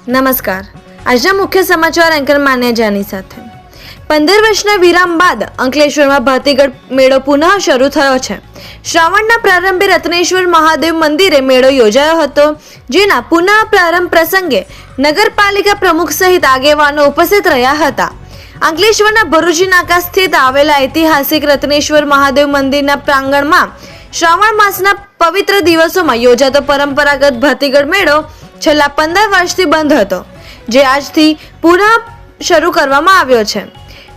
નમસ્કાર. આજના મુખ્ય સમાચાર એન્કર માન્યા જાની સાથે. 15 વર્ષના વિરામ બાદ અંકલેશ્વરમાં ભાતીગઢ મેળો પુનઃ શરૂ થયો છે. શ્રાવણના પ્રારંભે રત્નેશ્વર મહાદેવ મંદિરે મેળો યોજાયો હતો, જેના પુનઃ પ્રારંભ પ્રસંગે નગરપાલિકા પ્રમુખ સહિત આગેવાનો ઉપસ્થિત રહ્યા હતા. અંકલેશ્વરના ભરૂચી નાકા સ્થિત આવેલા ઐતિહાસિક રત્નેશ્વર મહાદેવ મંદિરના પ્રાંગણમાં શ્રાવણ માસના પવિત્ર દિવસોમાં યોજાતો પરંપરાગત ભાતીગઢ મેળો છેલ્લા 15 વર્ષથી બંધ હતો, જે આજથી પુનઃ શરૂ કરવામાં આવ્યો છે.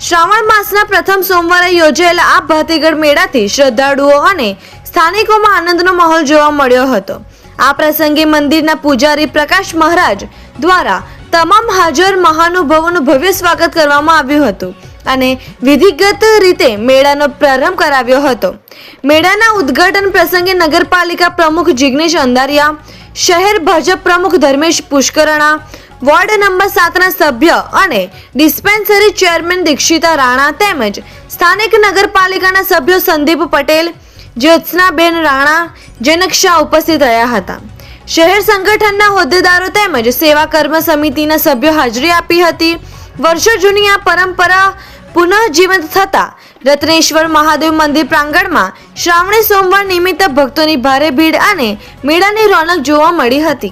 શ્રાવણ માસના પ્રથમ સોમવારે યોજાયેલા આ ભાતીગઢ મેળાથી શ્રદ્ધાળુઓ અને સ્થાનિકોમાં આનંદનો માહોલ જોવા મળ્યો હતો. આ પ્રસંગે મંદિરના પૂજારી પ્રકાશ મહારાજ દ્વારા તમામ હાજર મહાનુભાવોનું ભવ્ય સ્વાગત કરવામાં આવ્યું હતું અને વિધિગત રીતે મેળાનો પ્રારંભ કરાવ્યો હતો. મેળાના ઉદ્ઘાટન પ્રસંગે નગરપાલિકા પ્રમુખ જિગ્નેશ અંધારિયા, શહેર ભાજપ પ્રમુખ ધર્મેશ પુષ્કરણા, વોર્ડ નંબર 7ના સભ્ય અને ડિસ્પેન્સરી ચેરમેન દીક્ષિતા રાણા તેમજ સ્થાનિક નગરપાલિકાના સભ્યો સંદીપ પટેલ, જ્યોત્સનાબેન રાણા, જનક શાહ ઉપસ્થિત રહ્યા હતા. શહેર સંગઠનના હોદ્દેદારો તેમજ સેવા કર્મ સમિતિના સભ્યો હાજરી આપી હતી. વર્ષો જૂની આ પરંપરા પુનઃ જીવંત થતા રત્નેશ્વર મહાદેવ મંદિર પ્રાંગણમાં શ્રાવણી સોમવાર નિમિત્તે ભક્તોની ભારે ભીડ અને મેળાની રોનક જોવા મળી હતી.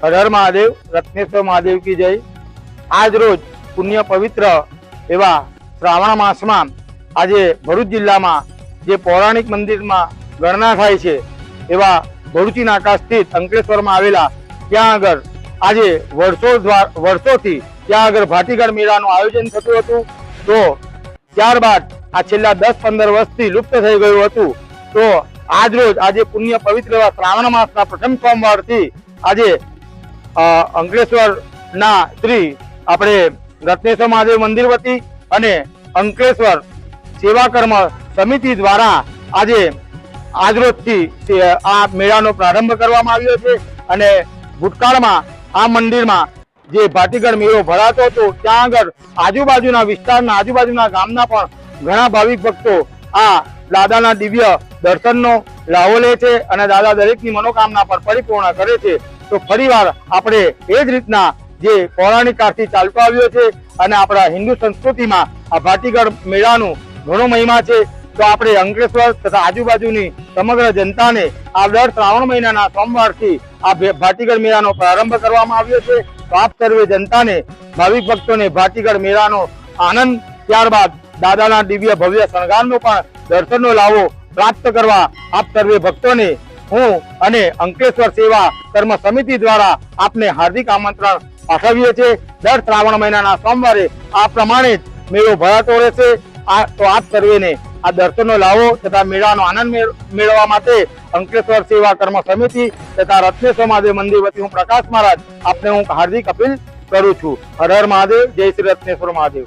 हर हर महादेव, रत्नेश्वर महादेव की जय। आज रोज पुण्य पवित्र एवं श्रावण मास में आज भरूच जिला में जे पौराणिक मंदिर में गणना थाय छे एवा भरूची नाका स्थित अंकलेश्वर में आवेला त्या आगळ आज वर्षोथी त्या आगळ भातीगढ़ मेळानुं आयोजन थतुं हतुं। तो त्यारबाद आ छेल्ला 10-15 वर्षथी लुप्त थई गयुं हतुं। तो आज रोज आज पुण्य पवित्र एवा श्रावण मासना प्रथम सोमवारथी आज अंकलेश्वर ना श्री अपने रत्नेश्वर महादेव मंदिर वती अने अंकलेश्वर सेवा कर्म समिति द्वारा आज रोज थी आ मेळानो प्रारंभ करवामां आव्यो छे। अने भूतकाळमां आ मंदिर में जे भातीगढ़ मेळो भरातो हतो त्यां आगळ आजुबाजुना विस्तारना आजुबाजुना गामना पण घणा भाविक भक्तो आ दादाना दिव्य दर्शननो लाभो ले छे अने दादा दरेकनी मनोकामना पण परिपूर्ण करे छे। तो फरीवार आपणे ए ज रीतना जे पौराणिक काळथी चालतो आव्यो छे अने आपणा हिंदू संस्कृतिमां आ भातीगढ़ मेळानो घणो महिमा छे। तो आपणे अंकलेश्वर तथा आजुबाजुनी समग्र जनताने आ दर श्रावण महीनाना सोमवारथी आ भातीगढ़ मेळानो प्रारंभ करवामां आव्यो छे। तो आप सर्वे जनताने भाविक भक्तोने भातीगढ़ मेळानो आनंद त्यारबाद दादाना दिव्य भव्य शणगारनो पण दर्शननो लाभो प्राप्त करवा आप सर्वे भक्तोने हूँ अने अंकलेश्वर सेवा कर्म समिति द्वारा आपने हार्दिक आमंत्रण पाठवीए छे। दर श्रावण महीनाना सोमवारे आ प्रमाणे मेळो भरातो रहेशे। तो आप सर्वेने आ दर्शननो लाभो तथा मेळानो आनंद मेळववा माटे अंकलेश्वर सेवा कर्म समिति तथा रत्नेश्वर महादेव मंदिर वती हूँ प्रकाश महाराज आपने हूँ हार्दिक अपील करूँ छूं। हर हर महादेव, जय श्री रत्नेश्वर महादेव।